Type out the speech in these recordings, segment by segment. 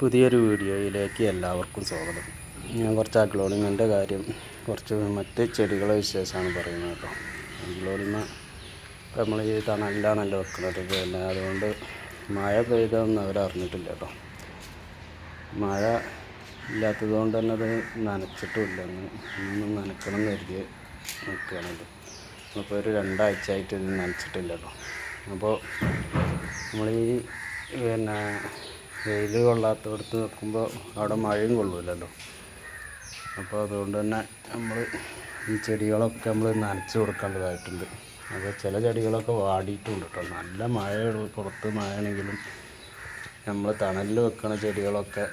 പുതിയൊരു വീഡിയോയിലേക്ക് എല്ലാവർക്കും സ്വാഗതം. ഞാൻ കുറച്ച് അഗ്ലോണിമൻ്റെ കാര്യം, കുറച്ച് മറ്റ് ചെടികളെ വിശേഷമാണ് പറയുന്നത് കേട്ടോ. അഗ്ലോണിമ നമ്മൾ ഈ തണലിലാണല്ലോ വെക്കുന്നത്, പിന്നെ അതുകൊണ്ട് മഴ പെയ്തൊന്നും അവരറിഞ്ഞിട്ടില്ല കേട്ടോ. മഴ ഇല്ലാത്തത് കൊണ്ട് തന്നെ അത് നനച്ചിട്ടുമില്ല. ഇന്നും നനയ്ക്കണം എന്ന് കരുതി നിൽക്കുകയാണല്ലോ. അപ്പോൾ ഒരു 2 ആഴ്ചയായിട്ട് ഇത് നനച്ചിട്ടില്ല കേട്ടോ. അപ്പോൾ നമ്മൾ പിന്നെ വെയിൽ കൊള്ളാത്തടത്ത് വെക്കുമ്പോൾ അവിടെ മഴയും കൊള്ളില്ലല്ലോ. അപ്പോൾ അതുകൊണ്ട് തന്നെ നമ്മൾ ഈ ചെടികളൊക്കെ നമ്മൾ നനച്ച് കൊടുക്കേണ്ടതായിട്ടുണ്ട്. അപ്പോൾ ചില ചെടികളൊക്കെ വാടിയിട്ടുണ്ട് കേട്ടോ. നല്ല മഴ പുറത്ത് മഴയാണെങ്കിലും നമ്മൾ തണലിൽ വെക്കുന്ന ചെടികളൊക്കെ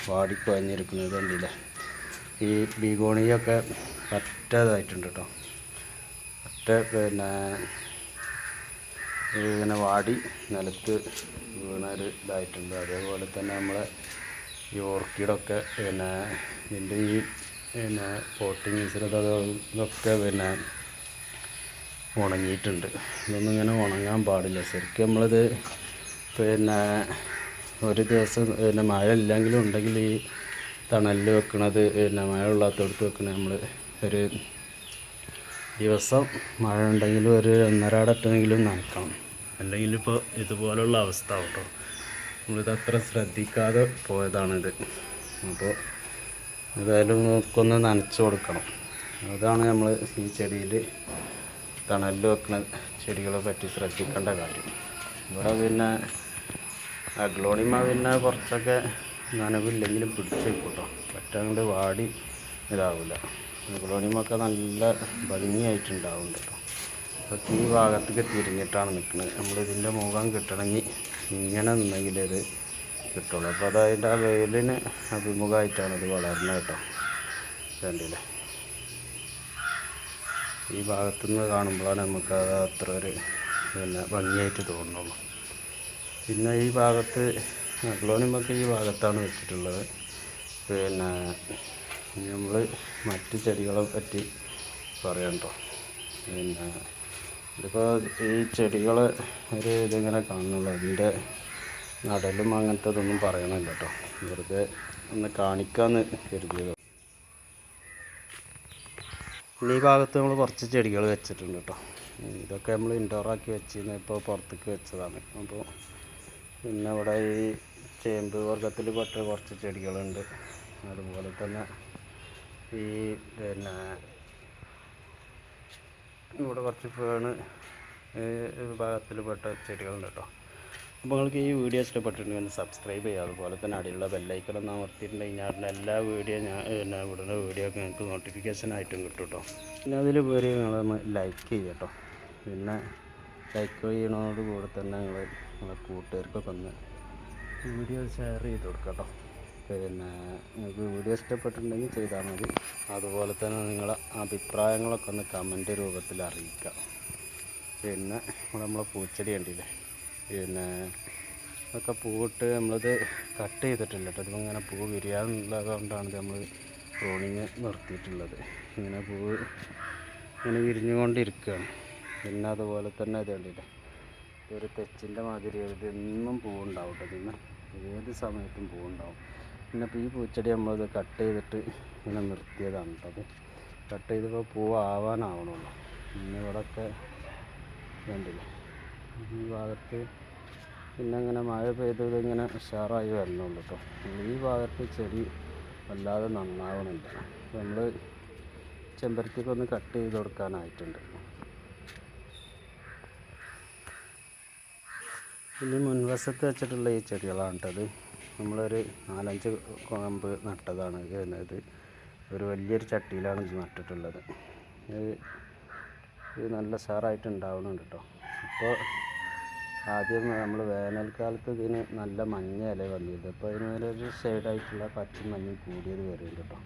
വാടിക്കുഴഞ്ഞിരിക്കുന്നത് കണ്ടില്ല. ഈ ബീഗോണിയൊക്കെ പറ്റതായിട്ടുണ്ട് കേട്ടോ. പിന്നെ ഇങ്ങനെ വാടി നിലത്ത് വീണൊരു ഇതായിട്ടുണ്ട്. അതേപോലെ തന്നെ നമ്മളെ ഈ ഓർക്കിഡൊക്കെ പിന്നെ ഇതിൻ്റെ ഈ പിന്നെ പോട്ടിങ് മിശ്രിതമൊക്കെ പിന്നെ ഉണങ്ങിയിട്ടുണ്ട്. ഇതൊന്നും ഇങ്ങനെ ഉണങ്ങാൻ പാടില്ല. ശരിക്കും നമ്മളിത് പിന്നെ ഒരു ദിവസം പിന്നെ മഴ ഇല്ലെങ്കിലും ഉണ്ടെങ്കിൽ ഈ തണലിൽ വെക്കണത് പിന്നെ മഴ ഉള്ളാത്തടുത്ത് വെക്കണത് നമ്മൾ ഒരു ദിവസം മഴ ഉണ്ടെങ്കിലും ഒരു 1.5 ഇട്ടെങ്കിലും നനക്കണം. അല്ലെങ്കിൽ ഇപ്പോൾ ഇതുപോലുള്ള അവസ്ഥ കേട്ടോ. നമ്മളിത് അത്ര ശ്രദ്ധിക്കാതെ പോയതാണിത്. അപ്പോൾ ഏതായാലും നമുക്കൊന്ന് നനച്ച് കൊടുക്കണം. അതാണ് നമ്മൾ ഈ ചെടിയിൽ തണലിൽ വെക്കുന്ന ചെടികളെ പറ്റി ശ്രദ്ധിക്കേണ്ട കാര്യം. ഇവിടെ പിന്നെ അഗ്ലോണിമ പിന്നെ കുറച്ചൊക്കെ നനവില്ലെങ്കിലും പിടിച്ച് വെക്കും കേട്ടോ. പറ്റാണ്ട് വാടി ഇതാവില്ല. അഗ്ലോണിമൊക്കെ നല്ല ഭംഗിയായിട്ടുണ്ടാവുന്നുണ്ട് കേട്ടോ. അതൊക്കെ ഈ ഭാഗത്തേക്ക് തിരിഞ്ഞിട്ടാണ് നിൽക്കുന്നത്. നമ്മളിതിൻ്റെ മുഖം കിട്ടണമെങ്കിൽ ഇങ്ങനെ നിന്നെങ്കിൽ ഇത് കിട്ടുള്ളൂ. അപ്പോൾ അതായത് ആ വെയിലിന് അഭിമുഖമായിട്ടാണ് ഇത് വളരുന്നത് കേട്ടോ. കണ്ടില്ലേ, ഈ ഭാഗത്തുനിന്ന് കാണുമ്പോഴാണ് നമുക്ക് അത് അത്ര ഒരു പിന്നെ ഭംഗിയായിട്ട് തോന്നുള്ളൂ. പിന്നെ ഈ ഭാഗത്ത് അഗ്ലോണിമൊക്കെ ഈ ഭാഗത്താണ് വെച്ചിട്ടുള്ളത്. പിന്നെ നമ്മൾ മറ്റ് ചെടികളെ പറ്റി പറയാം കേട്ടോ. പിന്നെ ഇതിപ്പോൾ ഈ ചെടികൾ ഒരു ഇതിങ്ങനെ കാണുന്നുള്ളൂ. അതിൻ്റെ നടലും അങ്ങനത്തെ ഇതൊന്നും പറയണമല്ലോ കേട്ടോ. വെറുതെ ഒന്ന് കാണിക്കാമെന്ന് കരുതിയത്. ഈ ഭാഗത്ത് നമ്മൾ കുറച്ച് ചെടികൾ വെച്ചിട്ടുണ്ട് കേട്ടോ. ഇതൊക്കെ നമ്മൾ ഇൻഡോറാക്കി വെച്ചിരുന്ന ഇപ്പോൾ പുറത്തേക്ക് വെച്ചതാണ്. അപ്പോൾ പിന്നെ ഇവിടെ ഈ ചേമ്പ് വർഗത്തിൽ പെട്ട കുറച്ച് ചെടികളുണ്ട്. അതുപോലെ തന്നെ ഈ പിന്നെ ഇവിടെ കുറച്ച് ഫേണ് വിഭാഗത്തിൽ പെട്ട ചെടികളുണ്ട് കേട്ടോ. അപ്പോൾ നിങ്ങൾക്ക് ഈ വീഡിയോ ഇഷ്ടപ്പെട്ടിട്ടുണ്ടെങ്കിൽ സബ്സ്ക്രൈബ് ചെയ്യുക. അതുപോലെ തന്നെ അടിയിലുള്ള ബെല്ലൈക്കൺ അമർത്തിയിട്ടുണ്ടെങ്കിൽ ഞാൻ എല്ലാ വീഡിയോ ഇവിടുന്ന വീഡിയോ ഒക്കെ നിങ്ങൾക്ക് നോട്ടിഫിക്കേഷൻ ആയിട്ടും കിട്ടും കേട്ടോ. പിന്നെ അതിൽ പേര് നിങ്ങളൊന്ന് ലൈക്ക് ചെയ്യുക കേട്ടോ. പിന്നെ ലൈക്ക് ചെയ്യണതോട് കൂടെ തന്നെ നിങ്ങളെ കൂട്ടുകാർക്കൊക്കെ ഒന്ന് വീഡിയോ ഷെയർ ചെയ്ത് കൊടുക്കുക കേട്ടോ. പിന്നെ നിങ്ങൾക്ക് വീഡിയോ ഇഷ്ടപ്പെട്ടിട്ടുണ്ടെങ്കിൽ ചെയ്താൽ മതി. അതുപോലെ തന്നെ നിങ്ങളെ അഭിപ്രായങ്ങളൊക്കെ ഒന്ന് കമൻറ്റ് രൂപത്തിൽ അറിയിക്കുക. പിന്നെ നമ്മളെ പൂച്ചെടി കണ്ടില്ലേ, പിന്നെ ഒക്കെ പൂവിട്ട് നമ്മളിത് കട്ട് ചെയ്തിട്ടില്ല കേട്ടോ. ഇതിങ്ങനെ പൂ വിരിയാനുള്ളത് കൊണ്ടാണ് നമ്മൾ പ്രൂണിങ് നിർത്തിയിട്ടുള്ളത്. ഇങ്ങനെ പൂവ് ഇങ്ങനെ വിരിഞ്ഞുകൊണ്ടിരിക്കുകയാണ്. പിന്നെ അതുപോലെ തന്നെ ഇത് കണ്ടില്ലേ, ഇതൊരു തെച്ചിൻ്റെ മാതിരി ഇതെന്നും പൂവുണ്ടാവും കേട്ടോ. പിന്നെ ഏത് സമയത്തും പൂവുണ്ടാവും. പിന്നെ ഇപ്പോൾ ഈ പൂച്ചെടി നമ്മളിത് കട്ട് ചെയ്തിട്ട് ഇങ്ങനെ നിർത്തിയതാണ് കേട്ടോ. അത് കട്ട് ചെയ്തപ്പോൾ പൂവാവാനാവണുള്ളൂ. പിന്നെ ഇവിടെയൊക്കെ കണ്ടില്ലേ, ഈ ഭാഗത്ത് പിന്നെ അങ്ങനെ മഴ പെയ്തത് ഇങ്ങനെ ഉഷാറായി വരണുള്ളൂ കേട്ടോ. ഈ ഭാഗത്ത് ചെടി വല്ലാതെ നന്നാവണില്ല. നമ്മൾ ചെമ്പരത്തിക്കൊന്ന് കട്ട് ചെയ്ത് കൊടുക്കാനായിട്ടുണ്ട്. പിന്നെ മുൻവശത്ത് വെച്ചിട്ടുള്ള ഈ ചെടികളാണ് കേട്ടത്. നമ്മളൊരു 4-5 കൊമ്പ് നട്ടതാണ്. ഇത് ഒരു വലിയൊരു ചട്ടിയിലാണ് ഇത് നട്ടിട്ടുള്ളത്. ഇത് നല്ല ഉഷാറായിട്ട് ഉണ്ടാവുന്നുണ്ട് കേട്ടോ. ഇപ്പോൾ ആദ്യം നമ്മൾ വേനൽക്കാലത്ത് ഇതിന് നല്ല മഞ്ഞ ഇല വന്നിരുന്നത്. ഇപ്പോൾ അതിന് മേലൊരു ഷെയ്ഡായിട്ടുള്ള പച്ച മഞ്ഞ കൂടിയത് വരുന്നുണ്ട് കേട്ടോ.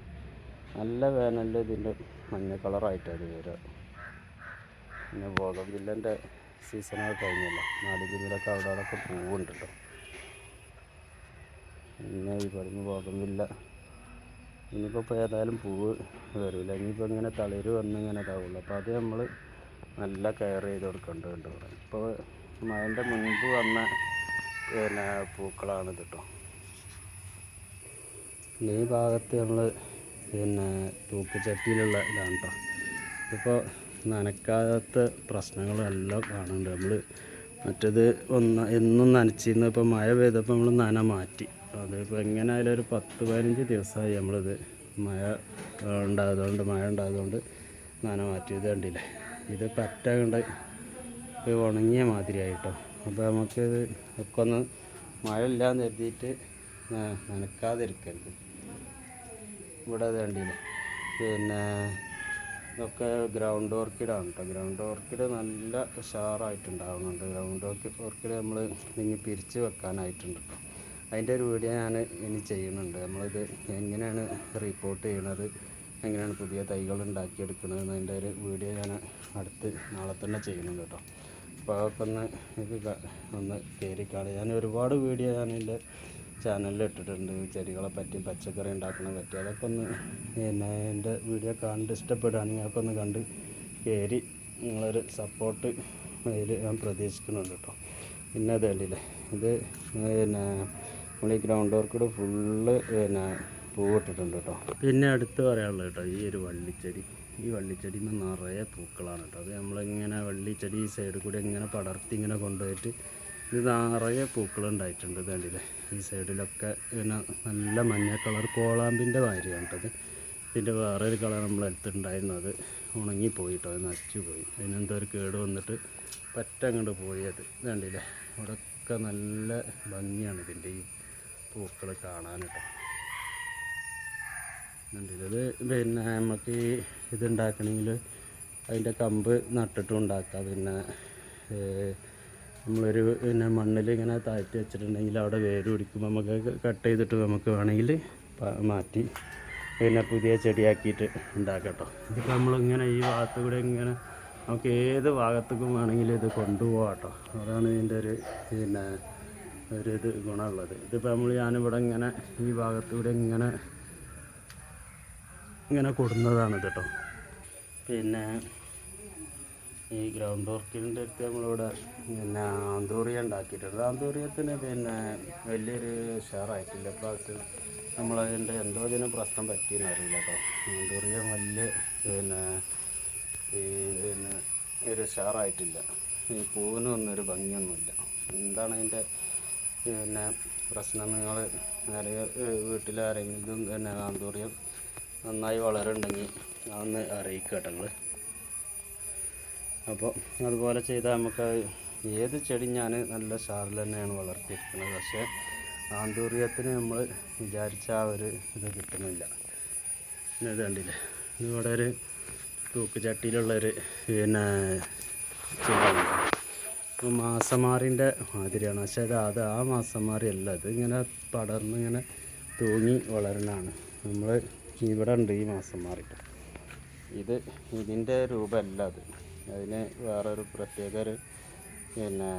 നല്ല വേനലിൽ ഇതിൻ്റെ മഞ്ഞ കളറായിട്ടത് വരിക. പിന്നെ ബോഗൺവില്ലൻ്റെ സീസണൊക്കെ കഴിഞ്ഞല്ലോ. നാലുതിലൊക്കെ അവിടെയൊക്കെ പൂവുണ്ട് കേട്ടോ. പിന്നെ ഈ പറഞ്ഞ ബോഗൺവില്ല ഇനിയിപ്പോൾ ഏതായാലും പൂവ് വരില്ല. ഇനിയിപ്പോൾ ഇങ്ങനെ തളിര് വന്ന് ഇങ്ങനെ ഇതാവുള്ളൂ. അപ്പോൾ അത് നമ്മൾ നല്ല കെയർ ചെയ്ത് കൊടുക്കേണ്ടതുണ്ട്. ഇപ്പോൾ മഴൻ്റെ മുൻപ് വന്ന പിന്നെ പൂക്കളാണിത് കേട്ടോ. ഈ ഭാഗത്ത് നമ്മൾ പിന്നെ തൂക്കുചട്ടിയിലുള്ള ഇതാണ് കേട്ടോ. ഇപ്പോൾ നനക്കാത്ത പ്രശ്നങ്ങളെല്ലാം കാണുന്നുണ്ട്. നമ്മൾ മറ്റേത് എന്നും നനച്ചിരുന്നു. ഇപ്പോൾ മഴ പെയ്തപ്പോൾ നമ്മൾ നന മാറ്റി. അതിപ്പോൾ എങ്ങനെയായാലും ഒരു 10-15 ദിവസമായി നമ്മളിത് മഴ ഉണ്ടായതുകൊണ്ട് നന മാറ്റിയത് കണ്ടില്ലേ. ഇത് പറ്റ കൊണ്ട് ഉണങ്ങിയ മാതിരിയായിട്ടോ. അപ്പോൾ നമുക്കിത് ഒക്കെ ഒന്ന് മഴ ഇല്ലാന്ന് കരുതിയിട്ട് നനക്കാതിരിക്കരുത്. ഇവിടെ അത് കണ്ടില്ലേ. പിന്നെ ഇതൊക്കെ ഗ്രൗണ്ട് ഓർക്കിഡാണ് കേട്ടോ. ഗ്രൗണ്ട് ഓർക്കിഡ് നല്ല ഉഷാറായിട്ടുണ്ടാകുന്നുണ്ട്. ഗ്രൗണ്ട് ഓർക്കിഡ് നമ്മൾ ഇനി പിരിച്ച് വെക്കാനായിട്ടുണ്ട് കേട്ടോ. അതിൻ്റെ ഒരു വീഡിയോ ഞാൻ ഇനി ചെയ്യുന്നുണ്ട്. നമ്മളിത് എങ്ങനെയാണ് റിപ്പോർട്ട് ചെയ്യണത്, എങ്ങനെയാണ് പുതിയ തൈകൾ ഉണ്ടാക്കിയെടുക്കുന്നത് എന്നതിൻ്റെ ഒരു വീഡിയോ ഞാൻ അടുത്ത് നാളെ തന്നെ ചെയ്യുന്നുണ്ട് കേട്ടോ. അപ്പോൾ അതൊക്കെ ഒന്ന് കയറി കാണുക. ഞാൻ ഒരുപാട് വീഡിയോ ഞാൻ എൻ്റെ ചാനലിൽ ഇട്ടിട്ടുണ്ട്, ചെടികളെ പറ്റി, പച്ചക്കറി ഉണ്ടാക്കുന്നതിനെ പറ്റി. അതൊക്കെ ഒന്ന് പിന്നെ എൻ്റെ വീഡിയോ കണ്ട് ഇഷ്ടപ്പെടുകയാണെങ്കിൽ അതൊക്കെ ഒന്ന് കണ്ട് കയറി നിങ്ങളൊരു സപ്പോർട്ട് അതിൽ ഞാൻ പ്രതീക്ഷിക്കുന്നുണ്ട് കേട്ടോ. പിന്നെ അത് കണ്ടില്ലേ, ഇത് പിന്നെ നമ്മൾ ഈ ഗ്രൗണ്ട് ഓർക്കിഡ് ഫുള്ള് പിന്നെ പൂവിട്ടിട്ടുണ്ട് കേട്ടോ. പിന്നെ അടുത്ത് പറയാനുള്ളത് കേട്ടോ, ഈ ഒരു വള്ളിച്ചെടി, ഈ വള്ളിച്ചെടിയിൽ നിറയെ പൂക്കളാണ് കേട്ടോ. അത് നമ്മളിങ്ങനെ വള്ളിച്ചെടി ഈ സൈഡിൽ കൂടി ഇങ്ങനെ പടർത്തി ഇങ്ങനെ കൊണ്ടുപോയിട്ട് ഇത് നിറയെ പൂക്കളുണ്ടായിട്ടുണ്ട്. ഇത് കണ്ടില്ലേ, ഈ സൈഡിലൊക്കെ പിന്നെ നല്ല മഞ്ഞ കളർ കോളാമ്പിൻ്റെ മാതിരിയാണ് കേട്ടത്. ഇതിൻ്റെ വേറൊരു കളർ നമ്മൾ എടുത്തിട്ടുണ്ടായിരുന്നു, അത് ഉണങ്ങിപ്പോയി കേട്ടോ, അത് നശിച്ചു പോയി. അതിനെന്തോ ഒരു കേട് വന്നിട്ട് പറ്റങ്ങോട്ട് പോയി. അത് കണ്ടില്ലേ, ഇവിടെയൊക്കെ നല്ല ഭംഗിയാണ് ഇതിൻ്റെ ഈ പൂക്കൾ കാണാൻ കേട്ടോ. കണ്ടില്ലേ, ഇത് പിന്നെ നമുക്ക് ഇതുണ്ടാക്കണമെങ്കിൽ അതിൻ്റെ കമ്പ് നട്ടിട്ടും ഉണ്ടാക്കാം. പിന്നെ നമ്മളൊരു പിന്നെ മണ്ണിൽ ഇങ്ങനെ താഴ്ത്തി വെച്ചിട്ടുണ്ടെങ്കിൽ അവിടെ വേര് പിടിക്കുമ്പോൾ നമുക്ക് കട്ട് ചെയ്തിട്ട് നമുക്ക് വേണമെങ്കിൽ മാറ്റി പിന്നെ പുതിയ ചെടിയാക്കിയിട്ട് ഉണ്ടാക്കാം കേട്ടോ. ഇതിപ്പോൾ നമ്മളിങ്ങനെ ഈ ഭാഗത്ത് കൂടെ ഇങ്ങനെ നമുക്ക് ഏത് ഭാഗത്തേക്കും വേണമെങ്കിലും ഇത് കൊണ്ടുപോകാം കേട്ടോ. അതാണ് ഇതിൻ്റെ ഒരു പിന്നെ ഇത് ഗുണമുള്ളത്. ഇതിപ്പോൾ ഞാനിവിടെ ഇങ്ങനെ ഈ ഭാഗത്തൂടെ ഇങ്ങനെ കൊടുന്നതാണ് കേട്ടോ. പിന്നെ ഈ ഗ്രൗണ്ട് ഓർക്കിഡിൻ്റെ അടുത്ത് നമ്മളിവിടെ പിന്നെ ആന്തൂറിയ ഉണ്ടാക്കിയിട്ടുണ്ട്. ആന്തൂറിയത്തിന് പിന്നെ വലിയൊരു ഷെയറായിട്ടില്ല ഇപ്രാവശ്യം. നമ്മളതിൻ്റെ എന്തോ ഇതിന് പ്രശ്നം പറ്റിയെന്ന് അറിയില്ല കേട്ടോ. ആന്തൂറിയ വലിയ പിന്നെ ഒരു ഷെയറായിട്ടില്ല. ഈ പൂവിനൊന്നും ഒരു ഭംഗിയൊന്നുമില്ല. എന്താണ് അതിൻ്റെ പിന്നെ പ്രശ്നം? നിങ്ങൾ വീട്ടിലാരെങ്കിലും പിന്നെ ആന്തൂറിയം നന്നായി വളരുന്നുണ്ടെങ്കിൽ അതൊന്ന് അറിയിക്കുക കേട്ടോ നിങ്ങൾ. അപ്പോൾ അതുപോലെ ചെയ്താൽ നമുക്ക് ഏത് ചെടി ഞാൻ നല്ല ഷാറിൽ തന്നെയാണ് വളർത്തിയിരിക്കുന്നത്. പക്ഷേ ആന്തൂറിയത്തിന് നമ്മൾ വിചാരിച്ച ആ ഒരു ഇത് കിട്ടുന്നില്ല. പിന്നെ ഇത് കണ്ടില്ലേ, ഇവിടെ ഒരു തൂക്കുചട്ടിയിലുള്ളൊരു പിന്നെ ചെടിയാണ്. അപ്പോൾ മാസമാറിൻ്റെ മാതിരിയാണ്, പക്ഷേ അത് ആ മാസമാറി അല്ല, ഇത് ഇങ്ങനെ പടർന്ന് ഇങ്ങനെ തൂങ്ങി വളരണതാണ്. നമ്മൾ ഇവിടെ ഉണ്ട് ഈ മാസമാറി. ഇതിൻ്റെ രൂപമല്ല അത്, അതിന് വേറൊരു പ്രത്യേക ഒരു പിന്നെ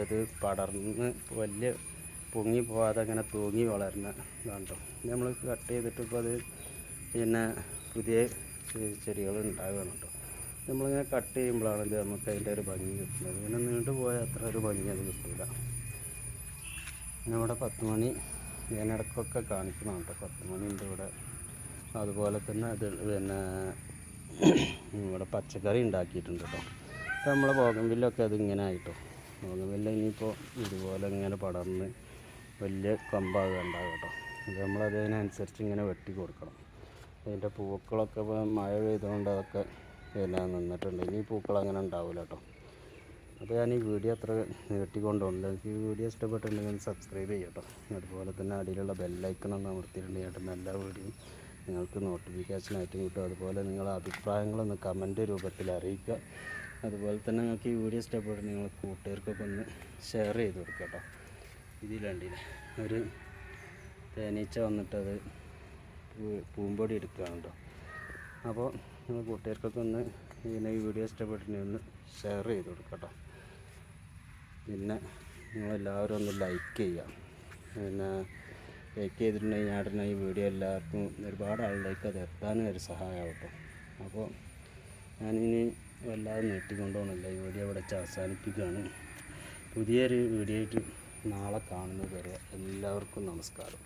ഇത് പടർന്ന് വലിയ പൊങ്ങി പോകാതെ അങ്ങനെ തൂങ്ങി വളരുന്ന ഇതാണ്ടോ. നമ്മൾ കട്ട് ചെയ്തിട്ട് ഇപ്പോൾ അത് പിന്നെ പുതിയ ചെടികൾ ഉണ്ടാവുകയാണ് കേട്ടോ. നമ്മളിങ്ങനെ കട്ട് ചെയ്യുമ്പോഴാണ് ഇത് നമുക്ക് അതിൻ്റെ ഒരു ഭംഗി കിട്ടുന്നത്. ഇങ്ങനെ നീണ്ടു പോയാൽ അത്ര ഒരു ഭംഗി അത് കിട്ടില്ല. പിന്നെ ഇവിടെ 10 മണി ഇതിനിടയ്ക്കൊക്കെ കാണിക്കണം കേട്ടോ. 10 മണിയുണ്ട് ഇവിടെ. അതുപോലെ തന്നെ അത് പിന്നെ ഇവിടെ പച്ചക്കറി ഉണ്ടാക്കിയിട്ടുണ്ട് കേട്ടോ. അപ്പോൾ നമ്മളെ ബോഗൺവില്ലൊക്കെ അതിങ്ങനെ ആയിട്ടോ. ബോഗൺവില്ല ഇനിയിപ്പോൾ ഇതുപോലെ ഇങ്ങനെ പടർന്ന് വലിയ കമ്പാകുക ഉണ്ടാകും കേട്ടോ. അത് നമ്മളതിനനുസരിച്ച് ഇങ്ങനെ വെട്ടി കൊടുക്കണം. അതിൻ്റെ പൂക്കളൊക്കെ ഇപ്പോൾ മഴ പെയ്തുകൊണ്ട് അതൊക്കെ പിന്നെ നിന്നിട്ടുണ്ട്. ഇനി പൂക്കൾ അങ്ങനെ ഉണ്ടാവില്ല കേട്ടോ. അപ്പോൾ ഞാൻ ഈ വീഡിയോ അത്ര നീട്ടിക്കൊണ്ടുണ്ട്. എനിക്ക് ഈ വീഡിയോ ഇഷ്ടപ്പെട്ടിട്ടുണ്ടെങ്കിൽ സബ്സ്ക്രൈബ് ചെയ്യാം കേട്ടോ. അതുപോലെ തന്നെ അടിയിലുള്ള ബെല്ലൈക്കൺ ഒന്ന് അമർത്തിയിട്ടുണ്ടെങ്കിൽ എല്ലാ വീഡിയോയും നിങ്ങൾക്ക് നോട്ടിഫിക്കേഷനായിട്ടും കിട്ടും. അതുപോലെ നിങ്ങളുടെ അഭിപ്രായങ്ങളൊന്ന് കമൻറ്റ് രൂപത്തിൽ അറിയിക്കുക. അതുപോലെ തന്നെ നിങ്ങൾക്ക് ഈ വീഡിയോ ഇഷ്ടപ്പെട്ട് നിങ്ങൾ കൂട്ടുകാർക്കൊക്കെ ഒന്ന് ഷെയർ ചെയ്ത് കൊടുക്കുക കേട്ടോ. ഇതിലുണ്ടില്ലേ ഒരു തേനീച്ച വന്നിട്ടത് പൂമ്പൊടി എടുക്കുകയാണ് കേട്ടോ. അപ്പോൾ നിങ്ങൾ കൂട്ടുകാർക്കൊക്കെ ഒന്ന് ഇങ്ങനെ ഈ വീഡിയോ ഇഷ്ടപ്പെട്ടിട്ടുണ്ടെങ്കിൽ ഒന്ന് ഷെയർ ചെയ്ത് കൊടുക്കുക കേട്ടോ. പിന്നെ നിങ്ങളെല്ലാവരും ഒന്ന് ലൈക്ക് ചെയ്യുക. പിന്നെ ലൈക്ക് ചെയ്തിട്ടുണ്ടെങ്കിൽ ഞാൻ ഈ വീഡിയോ എല്ലാവർക്കും ഒരുപാട് ആളിലേക്ക് അത് എത്താനും ഒരു സഹായമാവും കേട്ടോ. അപ്പോൾ ഞാനിനി വല്ലാതെ നീട്ടിക്കൊണ്ടുപോകണില്ല. ഈ വീഡിയോ ഇവിടെ വെച്ച് അവസാനിപ്പിക്കുകയാണ്. പുതിയൊരു വീഡിയോ ആയിട്ട് നാളെ കാണുന്നത് വരെ എല്ലാവർക്കും നമസ്കാരം.